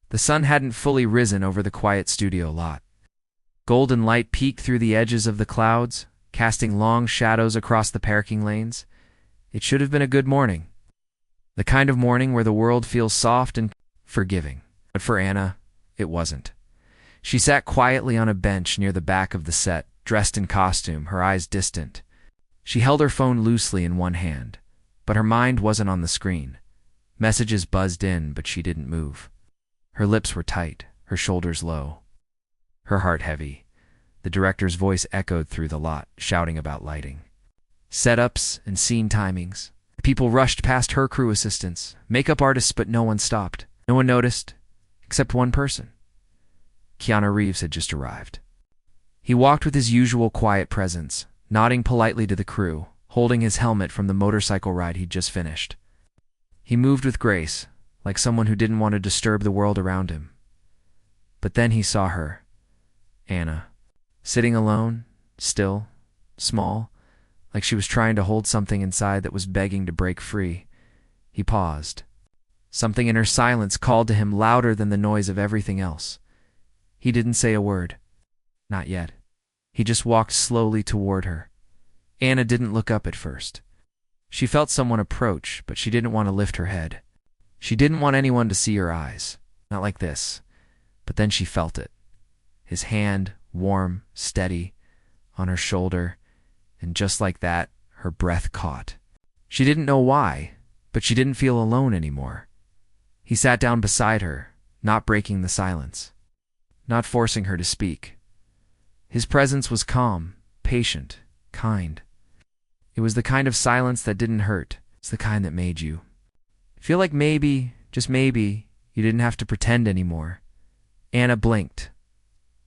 The sun hadn't fully risen over the quiet studio lot. Golden light peeked through the edges of the clouds, casting long shadows across the parking lanes. It should have been a good morning. The kind of morning where the world feels soft and forgiving. But for Anna, it wasn't. She sat quietly on a bench near the back of the set, dressed in costume, her eyes distant. She held her phone loosely in one hand, but her mind wasn't on the screen. Messages buzzed in, but she didn't move. Her lips were tight, her shoulders low, her heart heavy. The director's voice echoed through the lot, shouting about lighting, setups, and scene timings. People rushed past her crew assistants, makeup artists, but no one stopped. No one noticed, except one person. Keanu Reeves had just arrived. He walked with his usual quiet presence, nodding politely to the crew, holding his helmet from the motorcycle ride he'd just finished. He moved with grace, like someone who didn't want to disturb the world around him. But then he saw her, Anna, sitting alone, still, small, like she was trying to hold something inside that was begging to break free. He paused. Something in her silence called to him louder than the noise of everything else. He didn't say a word. Not yet. He just walked slowly toward her. Anna didn't look up at first. She felt someone approach, but she didn't want to lift her head. She didn't want anyone to see her eyes. Not like this. But then she felt it. His hand, warm, steady, on her shoulder, and just like that, her breath caught. She didn't know why, but she didn't feel alone anymore. He sat down beside her, not breaking the silence, not forcing her to speak. His presence was calm, patient, kind. It was the kind of silence that didn't hurt. It's the kind that made you feel like maybe, just maybe, you didn't have to pretend anymore. Anna blinked.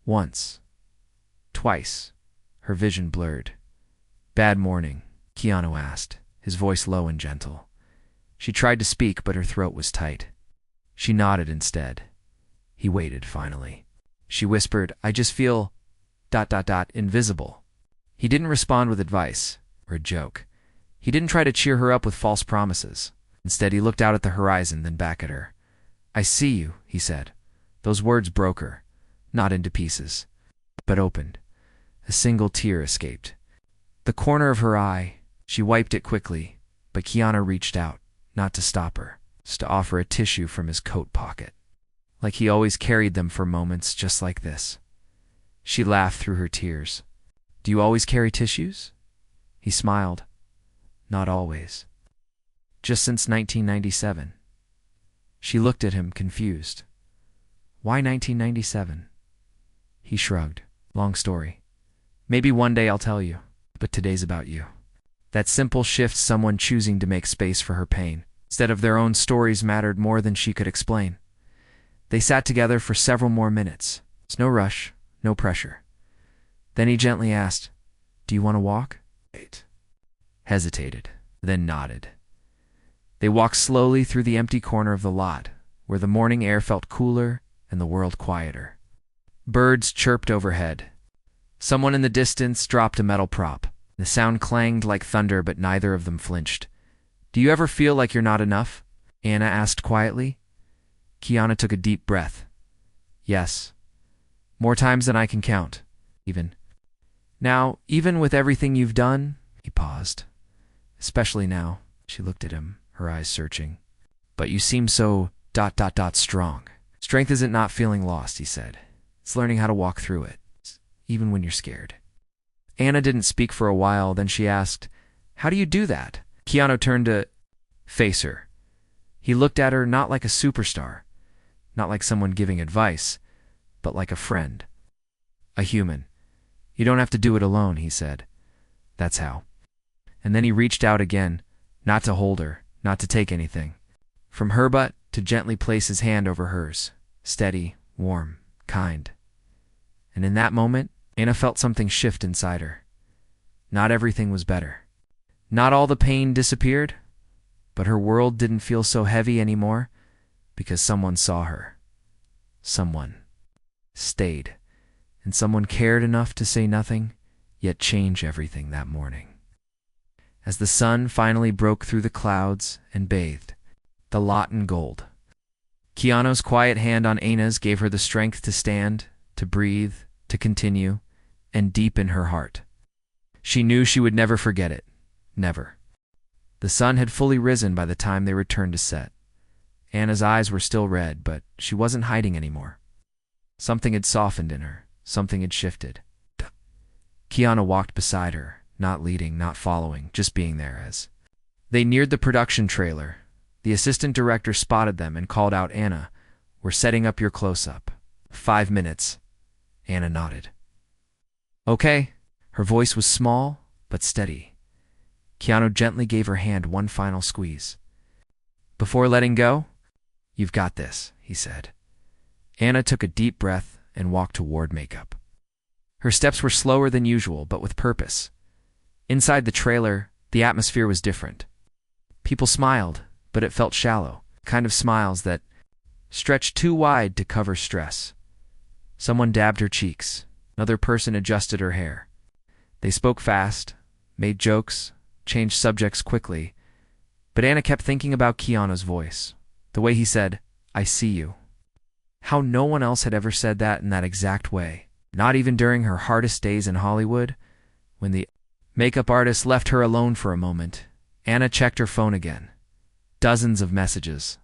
Once. Twice. Her vision blurred. "Bad morning," Keanu asked, his voice low and gentle. She tried to speak, but her throat was tight. She nodded instead. He waited, finally. She whispered, "I just feel... invisible." He didn't respond with advice or a joke. He didn't try to cheer her up with false promises. Instead, he looked out at the horizon, then back at her. "I see you," he said. Those words broke her, not into pieces, but opened. A single tear escaped. The corner of her eye, she wiped it quickly, but Keanu reached out, not to stop her, just to offer a tissue from his coat pocket. Like he always carried them for moments just like this. She laughed through her tears. "Do you always carry tissues?" He smiled. "Not always. Just since 1997. She looked at him, confused. "Why 1997? He shrugged. "Long story. Maybe one day I'll tell you, but today's about you." That simple shift, someone choosing to make space for her pain, instead of their own stories, mattered more than she could explain. They sat together for several more minutes. It's no rush, no pressure. Then he gently asked, "Do you want to walk?" Wait. Hesitated, then nodded. They walked slowly through the empty corner of the lot, where the morning air felt cooler and the world quieter. Birds chirped overhead. Someone in the distance dropped a metal prop. The sound clanged like thunder, but neither of them flinched. "Do you ever feel like you're not enough?" Anna asked quietly. Keanu took a deep breath. "Yes. More times than I can count, even. Now, even with everything you've done..." He paused. "Especially now." She looked at him, her eyes searching. "But you seem so... strong." "Strength isn't not feeling lost," he said. "It's learning how to walk through it, even when you're scared." Anna didn't speak for a while, then she asked, "How do you do that?" Keanu turned to face her. He looked at her not like a superstar, not like someone giving advice, but like a friend. A human. "You don't have to do it alone," he said. "That's how." And then he reached out again, not to hold her, not to take anything from her, but to gently place his hand over hers, steady, warm, kind. And in that moment, Anna felt something shift inside her. Not everything was better. Not all the pain disappeared, but her world didn't feel so heavy anymore because someone saw her. Someone stayed, and someone cared enough to say nothing, yet change everything that morning. As the sun finally broke through the clouds and bathed the lot in gold, Keanu's quiet hand on Anna's gave her the strength to stand, to breathe, to continue, and deep in her heart, she knew she would never forget it. Never. The sun had fully risen by the time they returned to set. Anna's eyes were still red, but she wasn't hiding anymore. Something had softened in her. Something had shifted. Keanu walked beside her, not leading, not following, just being there as they neared the production trailer. The assistant director spotted them and called out, "Anna, we're setting up your close-up. 5 minutes." Anna nodded. "Okay." Her voice was small, but steady. Keanu gently gave her hand one final squeeze. Before letting go, "You've got this," he said. Anna took a deep breath and walked toward makeup. Her steps were slower than usual, but with purpose. Inside the trailer, the atmosphere was different. People smiled, but it felt shallow, kind of smiles that stretched too wide to cover stress. Someone dabbed her cheeks. Another person adjusted her hair. They spoke fast, made jokes, changed subjects quickly, but Anna kept thinking about Keanu's voice, the way he said, "I see you." How no one else had ever said that in that exact way, not even during her hardest days in Hollywood. When the makeup artist left her alone for a moment, Anna checked her phone again. Dozens of messages,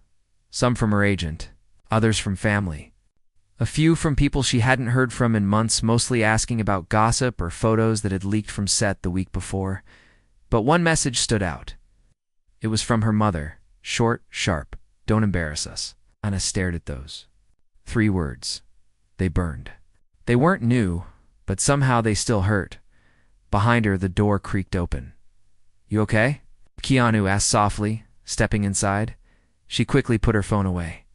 some from her agent, others from family. A few from people she hadn't heard from in months, mostly asking about gossip or photos that had leaked from set the week before. But one message stood out. It was from her mother, short, sharp, "Don't embarrass us." Anna stared at those 3 words. They burned. They weren't new, but somehow they still hurt. Behind her, the door creaked open. "You okay?" Keanu asked softly, stepping inside. She quickly put her phone away.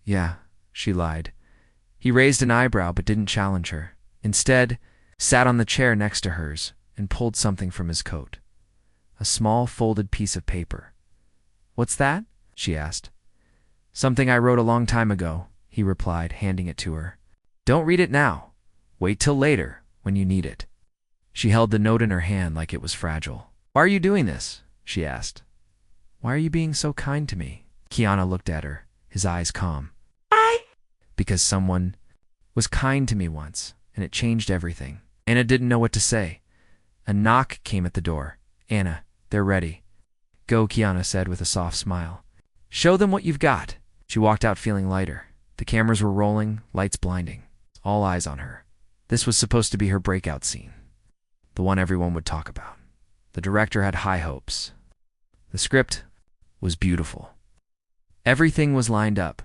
"Yeah," she lied. He raised an eyebrow but didn't challenge her. Instead, sat on the chair next to hers and pulled something from his coat. A small folded piece of paper. "What's that?" she asked. "Something I wrote a long time ago," he replied, handing it to her. "Don't read it now. Wait till later, when you need it." She held the note in her hand like it was fragile. "Why are you doing this?" she asked. "Why are you being so kind to me?" Keanu looked at her, his eyes calm. "Because someone was kind to me once, and it changed everything." Anna didn't know what to say. A knock came at the door. "Anna, they're ready." "Go," Keanu said with a soft smile. "Show them what you've got." She walked out feeling lighter. The cameras were rolling, lights blinding. All eyes on her. This was supposed to be her breakout scene. The one everyone would talk about. The director had high hopes. The script was beautiful. Everything was lined up.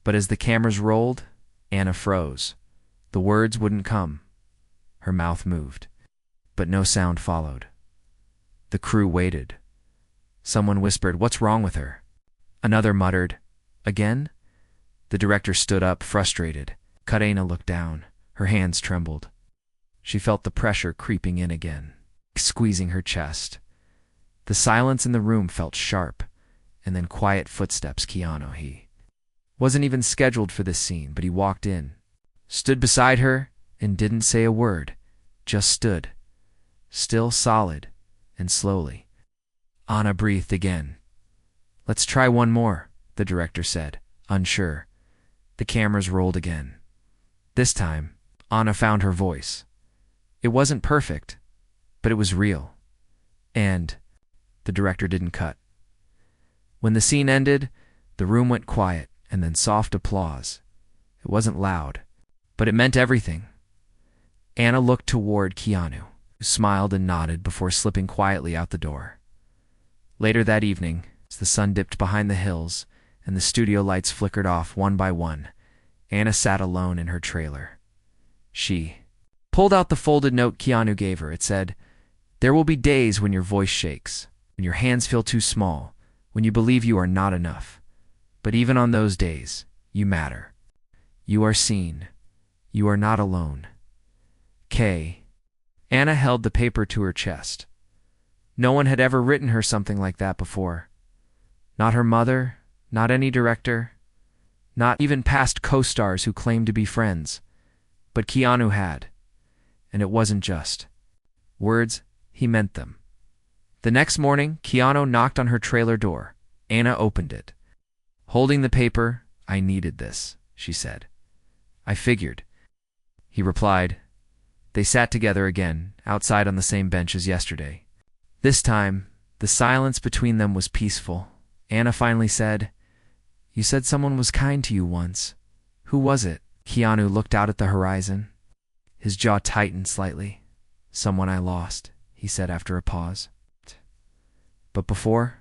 But as the cameras rolled, Anna froze. The words wouldn't come. Her mouth moved, but no sound followed. The crew waited. Someone whispered, "What's wrong with her?" Another muttered, "Again?" The director stood up, frustrated. Anna looked down. Her hands trembled. She felt the pressure creeping in again, squeezing her chest. The silence in the room felt sharp, and then quiet footsteps. Keanu, he wasn't even scheduled for this scene, but he walked in, stood beside her, and didn't say a word, just stood, still, solid, and slowly. Anna breathed again. "Let's try one more," the director said, unsure. The cameras rolled again. This time, Anna found her voice. It wasn't perfect, but it was real. And the director didn't cut. When the scene ended, the room went quiet, and then soft applause. It wasn't loud, but it meant everything. Anna looked toward Keanu, who smiled and nodded before slipping quietly out the door. Later that evening, as the sun dipped behind the hills and the studio lights flickered off one by one, Anna sat alone in her trailer. She pulled out the folded note Keanu gave her. It said, "There will be days when your voice shakes, when your hands feel too small, when you believe you are not enough. But even on those days, you matter. You are seen. You are not alone. K." Anna held the paper to her chest. No one had ever written her something like that before. Not her mother, not any director, not even past co-stars who claimed to be friends. But Keanu had. And it wasn't just words, he meant them. The next morning, Keanu knocked on her trailer door. Anna opened it. Holding the paper, I needed this, she said. I figured. He replied. They sat together again, outside on the same bench as yesterday. This time, the silence between them was peaceful. Anna finally said, You said someone was kind to you once. Who was it? Keanu looked out at the horizon. His jaw tightened slightly. Someone I lost, he said after a pause. But before?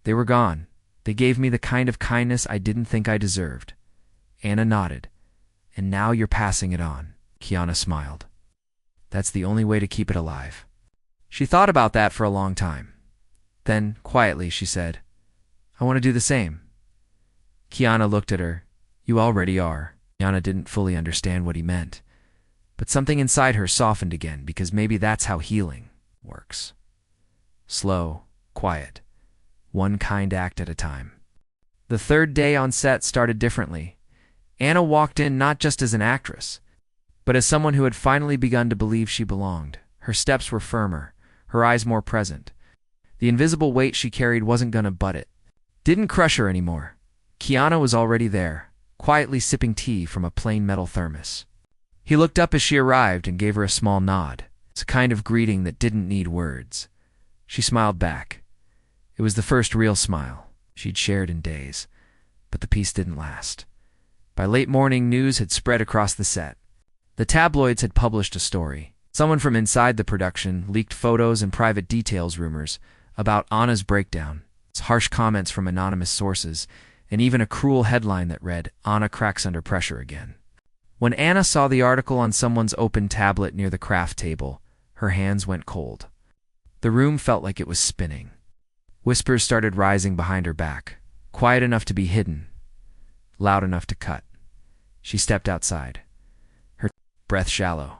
They were gone. They gave me the kind of kindness I didn't think I deserved. Anna nodded. And now you're passing it on. Keanu smiled. That's the only way to keep it alive. She thought about that for a long time. Then, quietly, she said, I want to do the same. Keanu looked at her. You already are. Keanu didn't fully understand what he meant. But something inside her softened again, because maybe that's how healing works. Slow, quiet, one kind act at a time. The third day on set started differently. Anna walked in not just as an actress, but as someone who had finally begun to believe she belonged. Her steps were firmer, her eyes more present. The invisible weight she carried wasn't gonna butt it. Didn't crush her anymore. Keanu was already there, quietly sipping tea from a plain metal thermos. He looked up as she arrived and gave her a small nod. It's a kind of greeting that didn't need words. She smiled back. It was the first real smile she'd shared in days, but the peace didn't last. By late morning, news had spread across the set. The tabloids had published a story. Someone from inside the production leaked photos and private details rumors about Anna's breakdown, harsh comments from anonymous sources, and even a cruel headline that read, Anna cracks under pressure again. When Anna saw the article on someone's open tablet near the craft table, her hands went cold. The room felt like it was spinning. Whispers started rising behind her back, quiet enough to be hidden, loud enough to cut. She stepped outside, her breath shallow.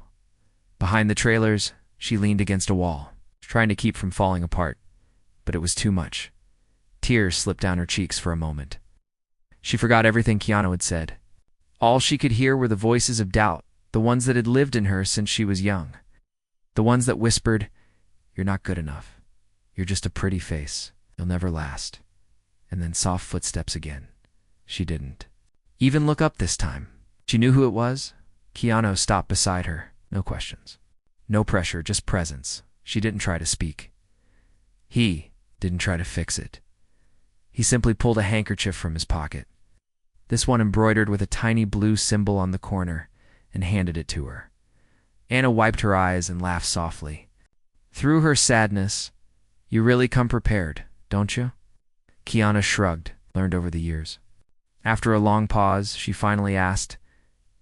Behind the trailers, she leaned against a wall, trying to keep from falling apart, but it was too much. Tears slipped down her cheeks for a moment. She forgot everything Keanu had said. All she could hear were the voices of doubt, the ones that had lived in her since she was young. The ones that whispered, You're not good enough. You're just a pretty face. You'll never last. And then soft footsteps again. She didn't even look up this time. She knew who it was. Keanu stopped beside her. No questions. No pressure, just presence. She didn't try to speak. He didn't try to fix it. He simply pulled a handkerchief from his pocket, this one embroidered with a tiny blue symbol on the corner, and handed it to her. Anna wiped her eyes and laughed softly. Through her sadness, You really come prepared, don't you? Keanu shrugged, learned over the years. After a long pause, she finally asked,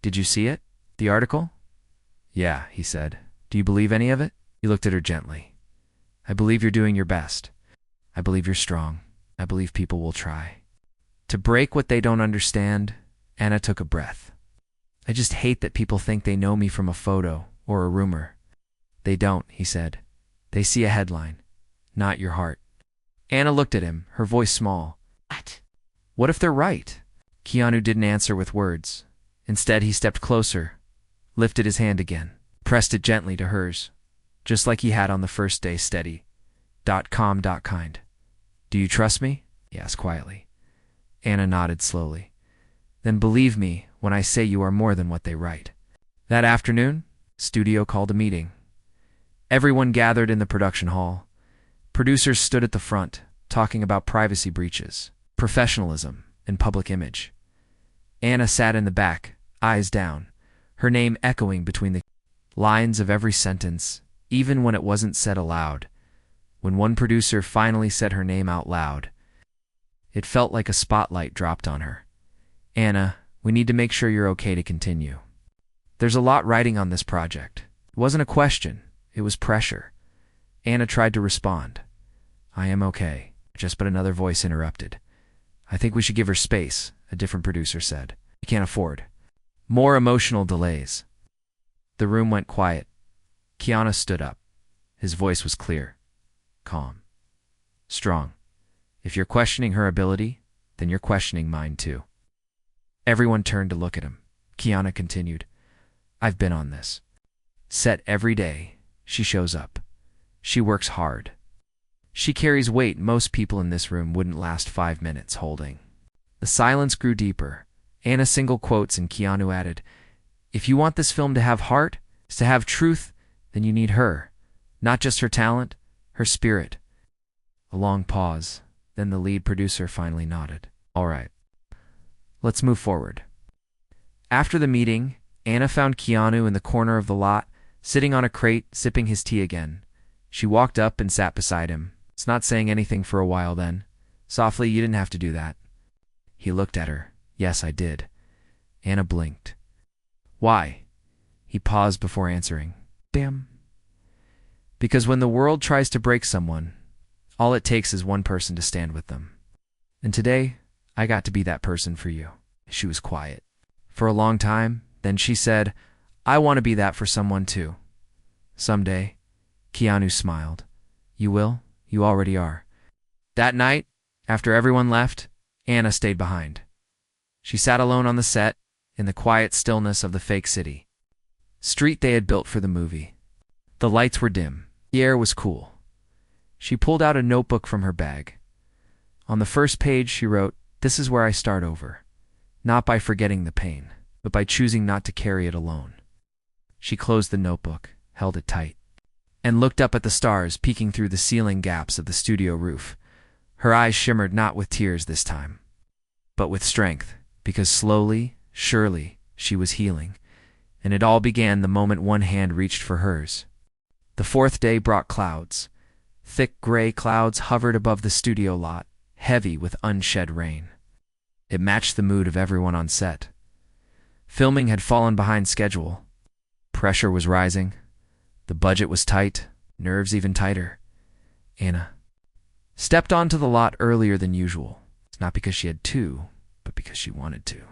Did you see it? The article? Yeah, he said. Do you believe any of it? He looked at her gently. I believe you're doing your best. I believe you're strong. I believe people will try. To break what they don't understand, Anna took a breath. I just hate that people think they know me from a photo or a rumor. They don't, he said. They see a headline, not your heart. Anna looked at him, her voice small. What? What if they're right? Keanu didn't answer with words. Instead, he stepped closer, lifted his hand again, pressed it gently to hers, just like he had on the first day, steady. Calm, kind. Do you trust me? He asked quietly. Anna nodded slowly. Then believe me when I say you are more than what they write. That afternoon, studio called a meeting. Everyone gathered in the production hall. Producers stood at the front, talking about privacy breaches, professionalism, and public image. Anna sat in the back, eyes down, her name echoing between the lines of every sentence, even when it wasn't said aloud. When one producer finally said her name out loud, it felt like a spotlight dropped on her. Anna, we need to make sure you're okay to continue. There's a lot riding on this project. It wasn't a question, it was pressure. Anna tried to respond. I am okay. But another voice interrupted. I think we should give her space, a different producer said. We can't afford more emotional delays. The room went quiet. Keanu stood up. His voice was clear, calm, strong. If you're questioning her ability, then you're questioning mine too. Everyone turned to look at him. Keanu continued. I've been on this set every day. She shows up. She works hard. She carries weight most people in this room wouldn't last 5 minutes holding. The silence grew deeper. Anna single quotes and Keanu added, "If you want this film to have heart, to have truth, then you need her. Not just her talent, her spirit." A long pause. Then the lead producer finally nodded. "All right, let's move forward." After the meeting, Anna found Keanu in the corner of the lot, sitting on a crate, sipping his tea again. She walked up and sat beside him. "It's not saying anything for a while then." Softly, "You didn't have to do that." He looked at her. "Yes, I did." Anna blinked. "Why?" He paused before answering. "Damn." "Because when the world tries to break someone, all it takes is one person to stand with them. And today, I got to be that person for you." She was quiet for a long time. Then she said, "I want to be that for someone too. Someday." Keanu smiled. "You will? You already are." That night, after everyone left, Anna stayed behind. She sat alone on the set, in the quiet stillness of the fake city. Street they had built for the movie. The lights were dim. The air was cool. She pulled out a notebook from her bag. On the first page she wrote, "This is where I start over. Not by forgetting the pain, but by choosing not to carry it alone." She closed the notebook, held it tight, and looked up at the stars peeking through the ceiling gaps of the studio roof. Her eyes shimmered not with tears this time, but with strength, because slowly, surely, she was healing, and it all began the moment one hand reached for hers. The fourth day brought clouds. Thick gray clouds hovered above the studio lot, heavy with unshed rain. It matched the mood of everyone on set. Filming had fallen behind schedule. Pressure was rising. The budget was tight, nerves even tighter. Anna stepped onto the lot earlier than usual. It's not because she had to, but because she wanted to.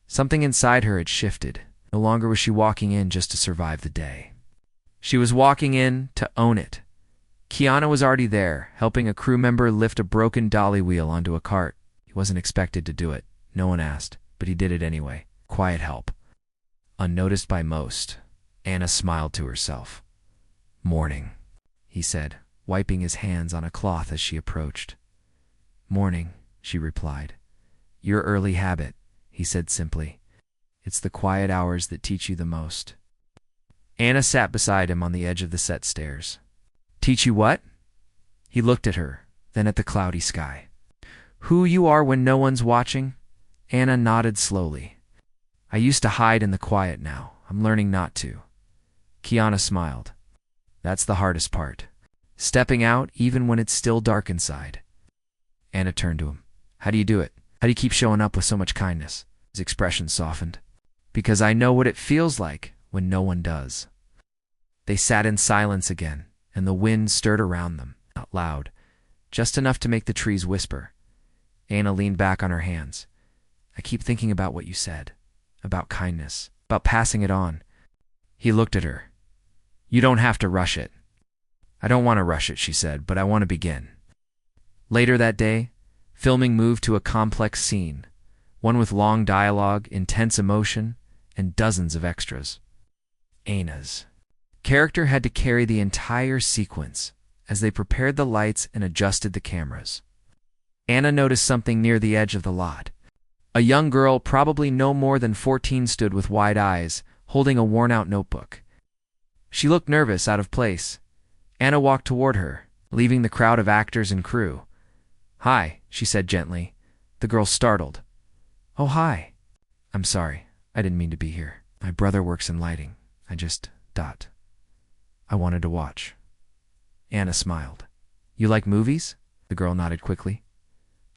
Something inside her had shifted. No longer was she walking in just to survive the day. She was walking in to own it. Keanu was already there, helping a crew member lift a broken dolly wheel onto a cart. He wasn't expected to do it. No one asked, but he did it anyway. Quiet help. Unnoticed by most, Anna smiled to herself. "Morning," he said, wiping his hands on a cloth as she approached. "Morning," she replied. "Your early habit," he said simply. "It's the quiet hours that teach you the most." Anna sat beside him on the edge of the set stairs. "Teach you what?" He looked at her, then at the cloudy sky. "Who you are when no one's watching?" Anna nodded slowly. "I used to hide in the quiet now. I'm learning not to." Keanu smiled. "That's the hardest part. Stepping out even when it's still dark inside." Anna turned to him. "How do you do it? How do you keep showing up with so much kindness?" His expression softened. "Because I know what it feels like when no one does." They sat in silence again, and the wind stirred around them, not loud, just enough to make the trees whisper. Anna leaned back on her hands. "I keep thinking about what you said, about kindness, about passing it on." He looked at her. "You don't have to rush it." "I don't want to rush it," she said, "but I want to begin." Later that day, filming moved to a complex scene, one with long dialogue, intense emotion, and dozens of extras. Anna's character had to carry the entire sequence as they prepared the lights and adjusted the cameras. Anna noticed something near the edge of the lot. A young girl, probably no more than 14, stood with wide eyes, holding a worn-out notebook. She looked nervous, out of place. Anna walked toward her, leaving the crowd of actors and crew. "Hi," she said gently. The girl startled. "Oh, hi." "I'm sorry. I didn't mean to be here. My brother works in lighting. I just... I wanted to watch." Anna smiled. "You like movies?" The girl nodded quickly.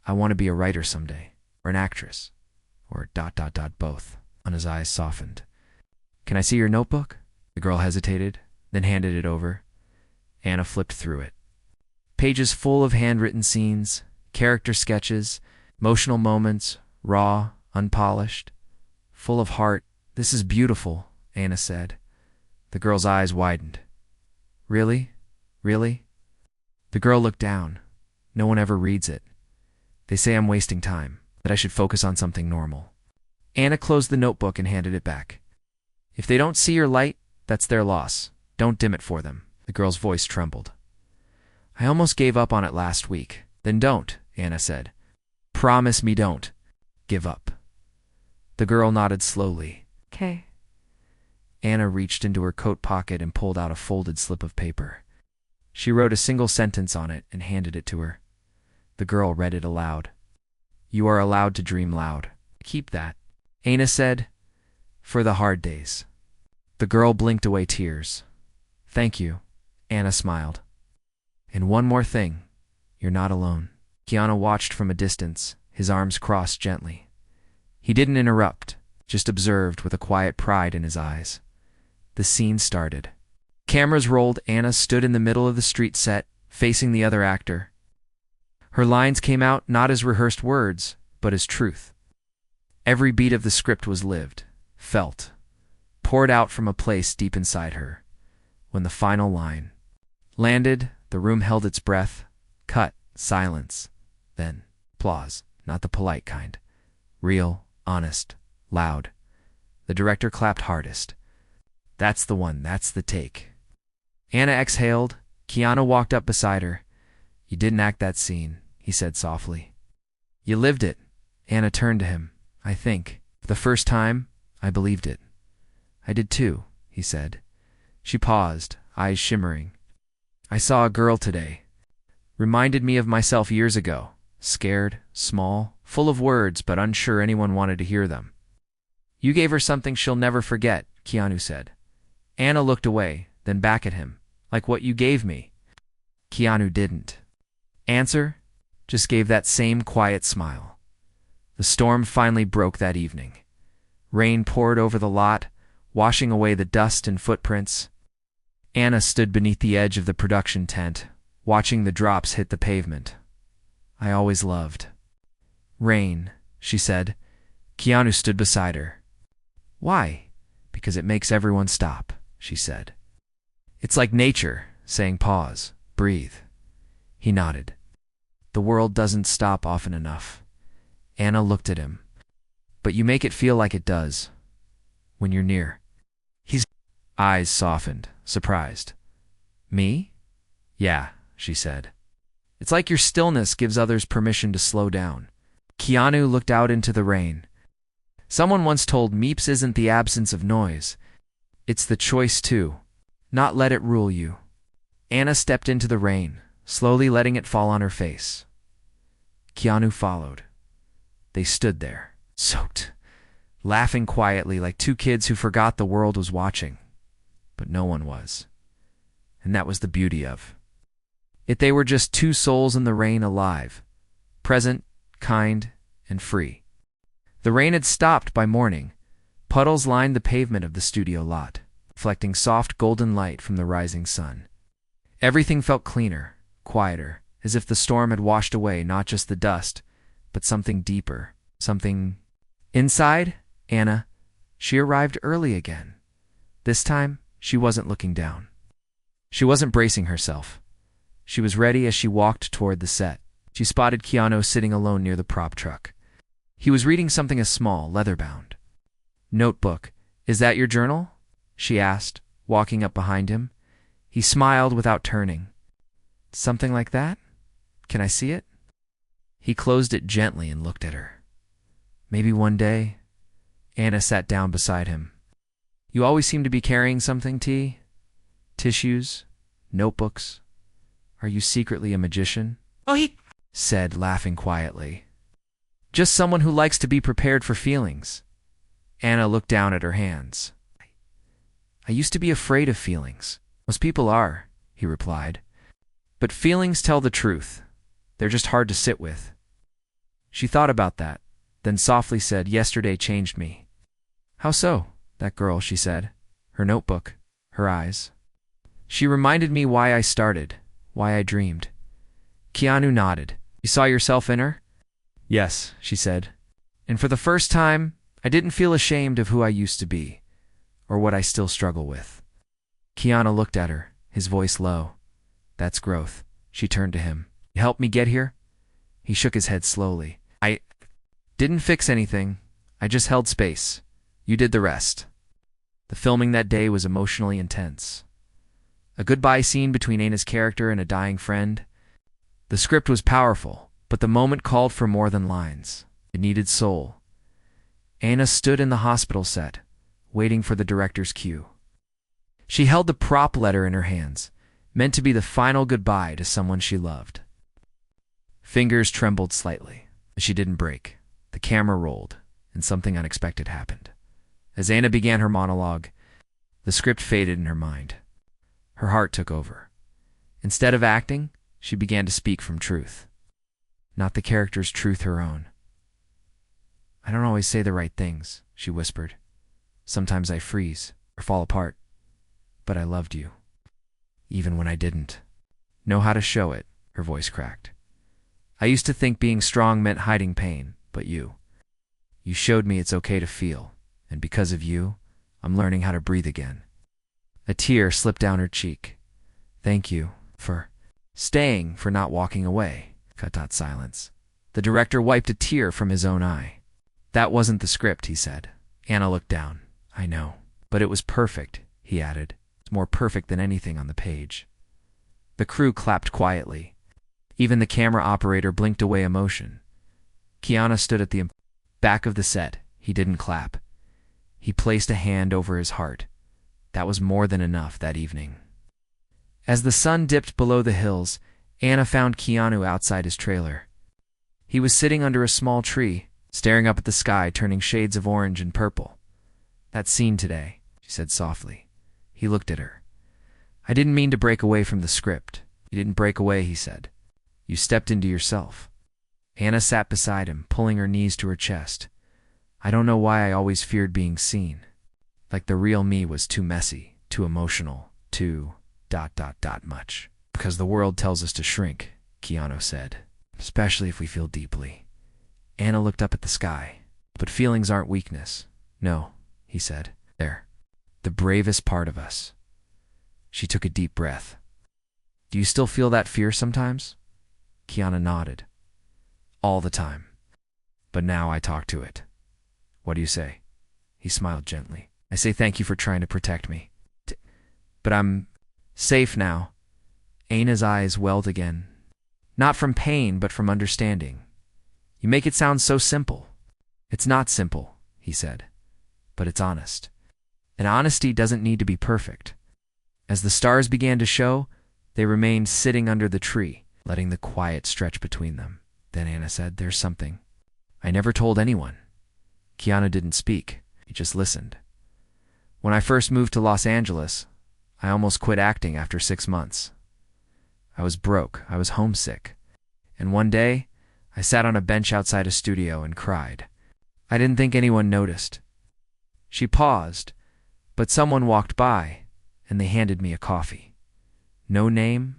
"I want to be a writer someday, or an actress, or ... both." Anna's eyes softened. "Can I see your notebook?" The girl hesitated, then handed it over. Anna flipped through it. Pages full of handwritten scenes, character sketches, emotional moments, raw, unpolished, full of heart. "This is beautiful," Anna said. The girl's eyes widened. "Really? Really?" The girl looked down. "No one ever reads it. They say I'm wasting time, that I should focus on something normal." Anna closed the notebook and handed it back. "If they don't see your light, that's their loss. Don't dim it for them." The girl's voice trembled. "I almost gave up on it last week." "Then don't," Anna said. "Promise me don't give up." The girl nodded slowly. Okay. Anna reached into her coat pocket and pulled out a folded slip of paper. She wrote a single sentence on it and handed it to her. The girl read it aloud. "You are allowed to dream loud. Keep that," Anna said, "for the hard days." The girl blinked away tears. "Thank you," Anna smiled. "And one more thing. You're not alone." Keanu watched from a distance, his arms crossed gently. He didn't interrupt, just observed with a quiet pride in his eyes. The scene started. Cameras rolled. Anna stood in the middle of the street set, facing the other actor. Her lines came out not as rehearsed words, but as truth. Every beat of the script was lived, felt, poured out from a place deep inside her. When the final line landed, the room held its breath. Cut, silence, then applause, not the polite kind. Real, honest, loud. The director clapped hardest. "That's the one, that's the take." Anna exhaled. Keanu walked up beside her. "You didn't act that scene," he said softly. "You lived it." Anna turned to him. "I think, for the first time, I believed it." "I did too," he said. She paused, eyes shimmering. "I saw a girl today. Reminded me of myself years ago. Scared, small, full of words, but unsure anyone wanted to hear them." "You gave her something she'll never forget," Keanu said. Anna looked away, then back at him. "Like what you gave me." Keanu didn't answer, just gave that same quiet smile. The storm finally broke that evening. Rain poured over the lot, washing away the dust and footprints. Anna stood beneath the edge of the production tent, watching the drops hit the pavement. "I always loved rain," she said. Keanu stood beside her. "Why?" "Because it makes everyone stop," she said. "It's like nature, saying pause, breathe." He nodded. "The world doesn't stop often enough." Anna looked at him. "But you make it feel like it does, when you're near." His eyes softened, surprised. "Me?" "Yeah," she said. "It's like your stillness gives others permission to slow down." Keanu looked out into the rain. "Someone once told Meeps isn't the absence of noise. It's the choice to not let it rule you." Anna stepped into the rain, slowly letting it fall on her face. Keanu followed. They stood there, soaked, laughing quietly like two kids who forgot the world was watching. But no one was. And that was the beauty of it. They were just two souls in the rain, alive, present, kind, and free. The rain had stopped by morning. Puddles lined the pavement of the studio lot, reflecting soft golden light from the rising sun. Everything felt cleaner, quieter, as if the storm had washed away not just the dust, but something deeper, something inside. Anna, she arrived early again. This time, she wasn't looking down. She wasn't bracing herself. She was ready as she walked toward the set. She spotted Keanu sitting alone near the prop truck. He was reading something small, leather-bound. "Notebook, is that your journal?" she asked, walking up behind him. He smiled without turning. "Something like that? Can I see it?" He closed it gently and looked at her. "Maybe one day." Anna sat down beside him. "You always seem to be carrying something, T? Tissues? Notebooks? Are you secretly a magician?" Oh, he said, laughing quietly. "Just someone who likes to be prepared for feelings." Anna looked down at her hands. "I used to be afraid of feelings. Most people are," he replied. "But feelings tell the truth. They're just hard to sit with." She thought about that, then softly said, "Yesterday changed me." "How so?" "That girl," she said. "Her notebook. Her eyes. She reminded me why I started, why I dreamed." Keanu nodded. "You saw yourself in her?" "Yes," she said. "And for the first time, I didn't feel ashamed of who I used to be, or what I still struggle with." Keanu looked at her, his voice low. "That's growth." She turned to him. "You helped me get here?" He shook his head slowly. "I didn't fix anything. I just held space. You did the rest." The filming that day was emotionally intense. A goodbye scene between Anna's character and a dying friend. The script was powerful, but the moment called for more than lines. It needed soul. Anna stood in the hospital set, waiting for the director's cue. She held the prop letter in her hands, meant to be the final goodbye to someone she loved. Fingers trembled slightly, but she didn't break. The camera rolled, and something unexpected happened. As Anna began her monologue, the script faded in her mind. Her heart took over. Instead of acting, she began to speak from truth. Not the character's truth, her own. "I don't always say the right things," she whispered. "Sometimes I freeze or fall apart. But I loved you, even when I didn't know how to show it," her voice cracked. "I used to think being strong meant hiding pain, but you showed me it's okay to feel, and because of you, I'm learning how to breathe again." A tear slipped down her cheek. "Thank you for staying, for not walking away." Silence. The director wiped a tear from his own eye. "That wasn't the script," he said. Anna looked down. "I know, but it was perfect," he added. "It's more perfect than anything on the page." The crew clapped quietly. Even the camera operator blinked away emotion. Keanu stood at the back of the set. He didn't clap. He placed a hand over his heart. That was more than enough that evening. As the sun dipped below the hills, Anna found Keanu outside his trailer. He was sitting under a small tree, staring up at the sky, turning shades of orange and purple. "That scene today," she said softly. He looked at her. "I didn't mean to break away from the script." "You didn't break away," he said. "You stepped into yourself." Anna sat beside him, pulling her knees to her chest. "I don't know why I always feared being seen. Like the real me was too messy, too emotional, too ... much. Because the world tells us to shrink," Keanu said. "Especially if we feel deeply." Anna looked up at the sky. "But feelings aren't weakness." "No," he said. "They're the bravest part of us." She took a deep breath. "Do you still feel that fear sometimes?" Keanu nodded. "All the time. But now I talk to it." "What do you say?" He smiled gently. "I say thank you for trying to protect me. But I'm safe now." Anna's eyes welled again. "Not from pain, but from understanding. You make it sound so simple." "It's not simple," he said, "but it's honest. And honesty doesn't need to be perfect." As the stars began to show, they remained sitting under the tree, letting the quiet stretch between them. Then Anna said, "There's something I never told anyone." Keanu didn't speak. He just listened. "When I first moved to Los Angeles, I almost quit acting after 6 months. I was broke. I was homesick. And one day, I sat on a bench outside a studio and cried. I didn't think anyone noticed." She paused, but someone walked by, and they handed me a coffee. No name,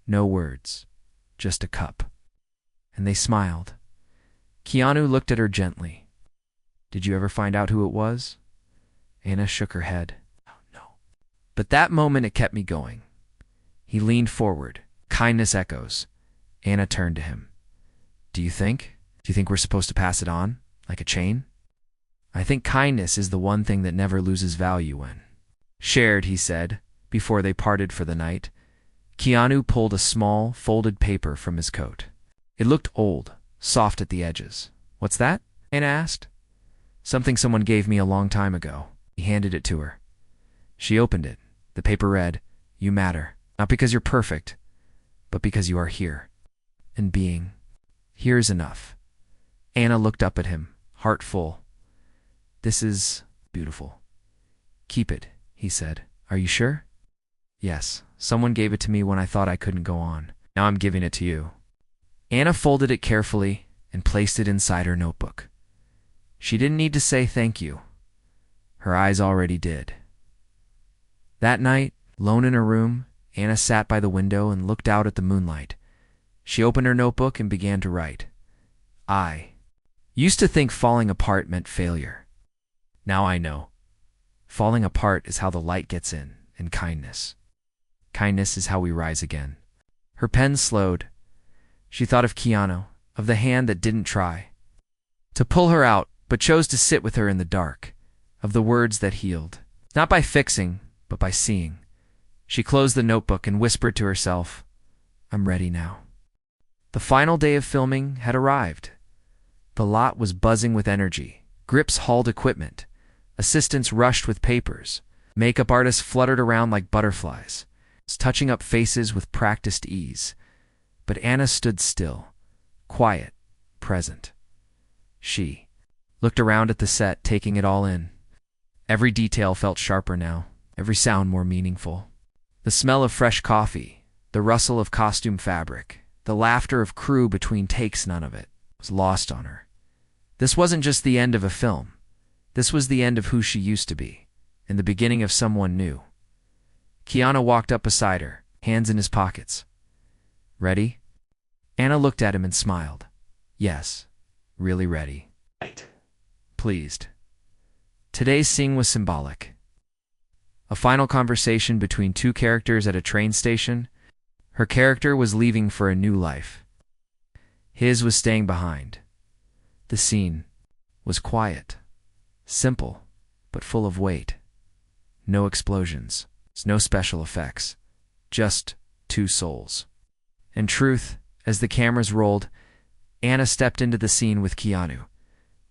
no words, just a cup. And they smiled. Keanu looked at her gently. "Did you ever find out who it was?" Anna shook her head. "Oh, no. But that moment, it kept me going." He leaned forward. Kindness echoes. Anna turned to him. Do you think we're supposed to pass it on, like a chain?" "I think kindness is the one thing that never loses value when shared," he said, before they parted for the night. Keanu pulled a small, folded paper from his coat. It looked old, soft at the edges. "What's that?" Anna asked. "Something someone gave me a long time ago." He handed it to her. She opened it. The paper read, "You matter, not because you're perfect, but because you are here. And being here is enough." Anna looked up at him, heart full. "This is beautiful." "Keep it," he said. "Are you sure?" "Yes. Someone gave it to me when I thought I couldn't go on. Now I'm giving it to you." Anna folded it carefully and placed it inside her notebook. She didn't need to say thank you. Her eyes already did. That night, alone in her room, Anna sat by the window and looked out at the moonlight. She opened her notebook and began to write. "I used to think falling apart meant failure. Now I know. Falling apart is how the light gets in, and kindness. Kindness is how we rise again." Her pen slowed. She thought of Keanu, of the hand that didn't try to pull her out, but chose to sit with her in the dark, of the words that healed, not by fixing, but by seeing. She closed the notebook and whispered to herself, "I'm ready now." The final day of filming had arrived. The lot was buzzing with energy. Grips hauled equipment. Assistants rushed with papers. Makeup artists fluttered around like butterflies, touching up faces with practiced ease. But Anna stood still, quiet, present. She looked around at the set, taking it all in. Every detail felt sharper now, every sound more meaningful. The smell of fresh coffee, the rustle of costume fabric, the laughter of crew between takes, none of it was lost on her. This wasn't just the end of a film. This was the end of who she used to be, and the beginning of someone new. Keanu walked up beside her, hands in his pockets. "Ready?" Anna looked at him and smiled. "Yes, really ready." Right. Pleased. Today's scene was symbolic. A final conversation between two characters at a train station. Her character was leaving for a new life. His was staying behind. The scene was quiet, simple, but full of weight. No explosions, no special effects, just two souls. In truth, as the cameras rolled, Anna stepped into the scene with Keanu.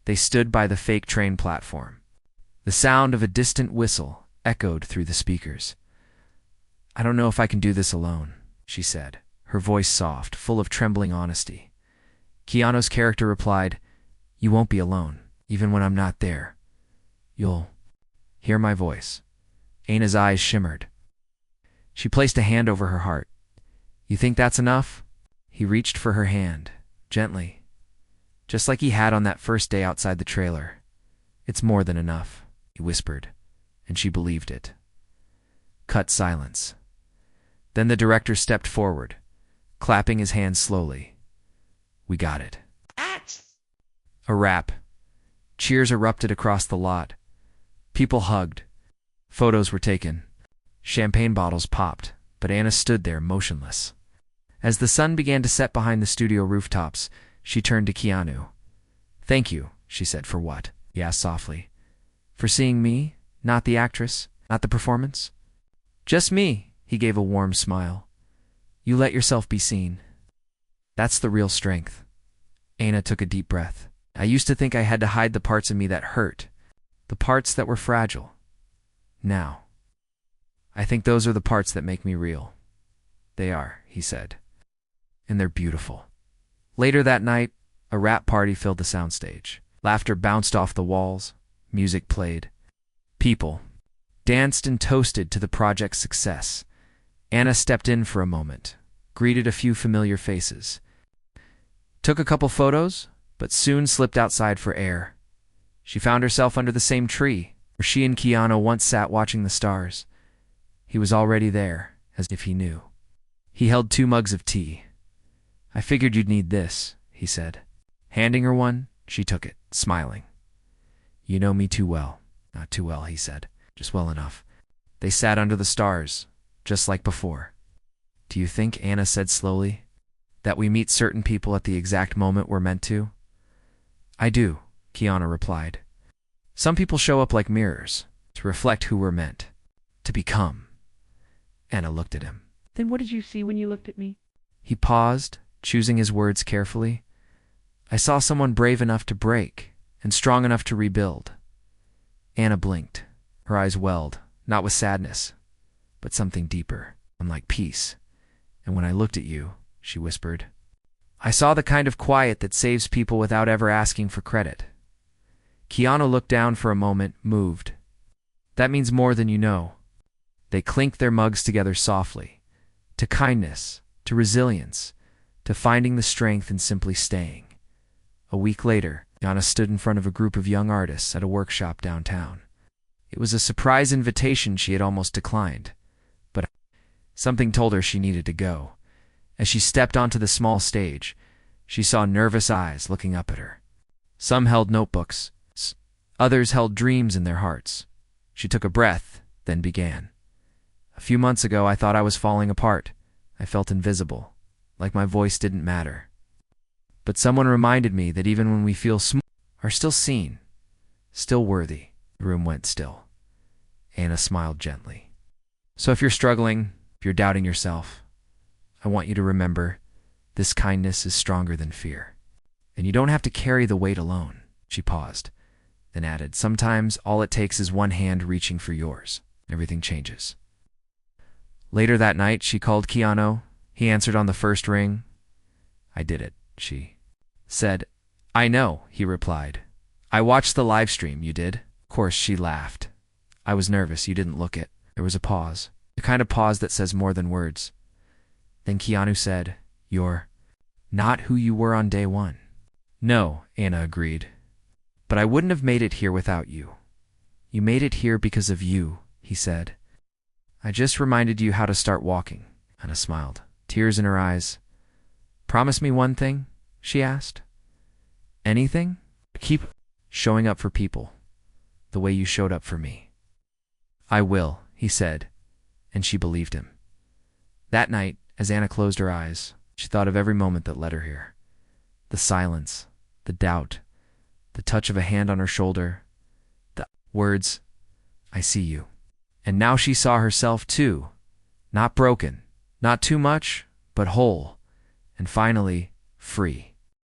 They stood by the fake train platform. The sound of a distant whistle echoed through the speakers. "I don't know if I can do this alone," she said, her voice soft, full of trembling honesty. Keanu's character replied, "You won't be alone, even when I'm not there. You'll hear my voice." Anna's eyes shimmered. She placed a hand over her heart. "You think that's enough?" He reached for her hand, gently, just like he had on that first day outside the trailer. "It's more than enough," he whispered, and she believed it. Cut silence. Then the director stepped forward, clapping his hands slowly. "We got it." A wrap. Cheers erupted across the lot. People hugged. Photos were taken. Champagne bottles popped, but Anna stood there motionless. As the sun began to set behind the studio rooftops, she turned to Keanu. "Thank you," she said. "For what?" he asked softly. "For seeing me, not the actress, not the performance?" "Just me," he gave a warm smile. "You let yourself be seen. That's the real strength." Anna took a deep breath. "I used to think I had to hide the parts of me that hurt, the parts that were fragile. Now, I think those are the parts that make me real." "They are," he said. "And they're beautiful." Later that night, a rap party filled the soundstage. Laughter bounced off the walls. Music played. People danced and toasted to the project's success. Anna stepped in for a moment, greeted a few familiar faces, took a couple photos, but soon slipped outside for air. She found herself under the same tree where she and Keanu once sat watching the stars. He was already there, as if he knew. He held 2 mugs of tea. "I figured you'd need this," he said. Handing her one, she took it, smiling. "You know me too well." "Not too well," he said. "Just well enough." They sat under the stars, just like before. "Do you think," Anna said slowly, "that we meet certain people at the exact moment we're meant to?" "I do," Keanu replied. "Some people show up like mirrors, to reflect who we're meant to become." Anna looked at him. "Then what did you see when you looked at me?" He paused, choosing his words carefully. "I saw someone brave enough to break and strong enough to rebuild." Anna blinked. Her eyes welled, not with sadness, but something deeper, unlike peace. "And when I looked at you," she whispered, "I saw the kind of quiet that saves people without ever asking for credit." Keanu looked down for a moment, moved. "That means more than you know." They clinked their mugs together softly. To kindness, to resilience, to finding the strength in simply staying. A week later, Anna stood in front of a group of young artists at a workshop downtown. It was a surprise invitation she had almost declined, but something told her she needed to go. As she stepped onto the small stage, she saw nervous eyes looking up at her. Some held notebooks, others held dreams in their hearts. She took a breath, then began. "A few months ago, I thought I was falling apart. I felt invisible, like my voice didn't matter. But someone reminded me that even when we feel small, are still seen, still worthy." The room went still. Anna smiled gently. "So if you're struggling, if you're doubting yourself, I want you to remember this kindness is stronger than fear. And you don't have to carry the weight alone." She paused. then added, sometimes all it takes is one hand reaching for yours. Everything changes. Later that night, she called Keanu. He answered on the first ring. I did it, she said. I know, he replied. I watched the live stream, you did? Of course, she laughed. I was nervous, you didn't look it. There was a pause, the kind of pause that says more than words. Then Keanu said, You're not who you were on day one. No, Anna agreed. But I wouldn't have made it here without you. You made it here because of you, he said. I just reminded you how to start walking. Anna smiled, tears in her eyes. Promise me one thing, she asked. Anything? Keep showing up for people, the way you showed up for me. I will, he said, and she believed him. That night, as Anna closed her eyes, she thought of every moment that led her here. The silence, the doubt, the touch of a hand on her shoulder, the words, I see you. And now she saw herself too, not broken, not too much, but whole, and finally, free.